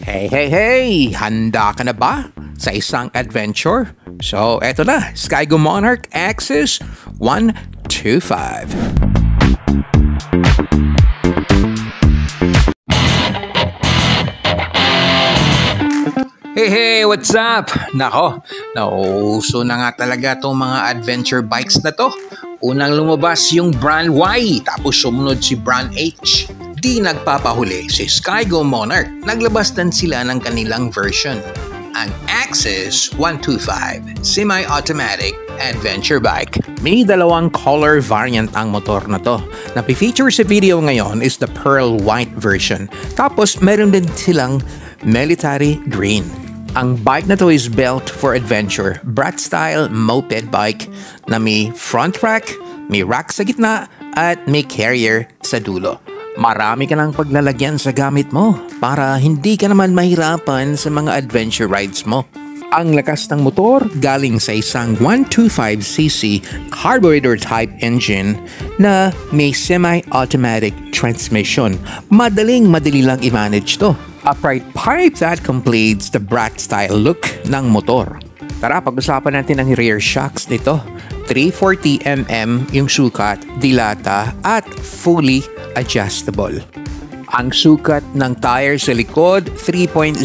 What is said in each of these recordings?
Hey, hey, hey! Handa ka na ba sa isang adventure? So, eto na, Skygo Monarch Axis 125. Hey, hey! What's up? Nako, nauso na nga talaga itong mga adventure bikes na to. Unang lumabas yung brand Y, tapos sumunod si brand H. Di nagpapahuli si Skygo Monarch. Naglabas din sila ng kanilang version. Ang Axis 125 Semi-Automatic Adventure Bike. May dalawang color variant ang motor na to. Napifeature sa video ngayon is the pearl white version. Tapos meron din silang military green. Ang bike na to is built for adventure, brat-style moped bike na may front rack, may rack sa gitna, at may carrier sa dulo. Marami ka ng paglalagyan sa gamit mo para hindi ka naman mahirapan sa mga adventure rides mo. Ang lakas ng motor galing sa isang 125cc carburetor type engine na may semi-automatic transmission. Madali lang i-manage to. Upright pipe that completes the brat-style look ng motor. Tara, pag-usapan natin ang rear shocks nito. 340mm yung sukat, dilata at fully adjustable. Ang sukat ng tire sa likod, 3.0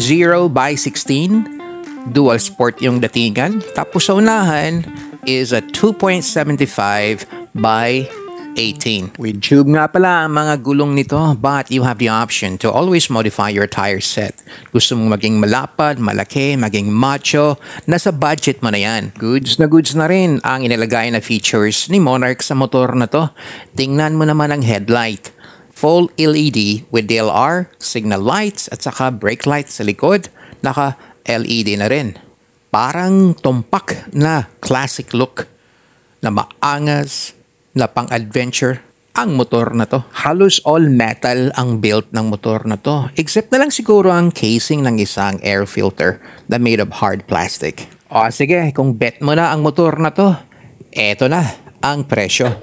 by 16. Dual sport yung datingan. Tapos sa unahan is a 2.75 by 18. With tube nga pala ang mga gulong nito, but you have the option to always modify your tire set. Gusto mong maging malapad, malaki, maging macho, nasa budget mo na yan. Goods na rin ang inilagay na features ni Monarch sa motor na to. Tingnan mo naman ang headlight. Full LED with DLR, signal lights at saka brake lights sa likod. Naka LED na rin. Parang tumpak na classic look na maangas na pang-adventure ang motor na to. Halos all metal ang build ng motor na to. Except na lang siguro ang casing ng isang air filter na made of hard plastic. O sige, kung bet mo na ang motor na to, eto na ang presyo.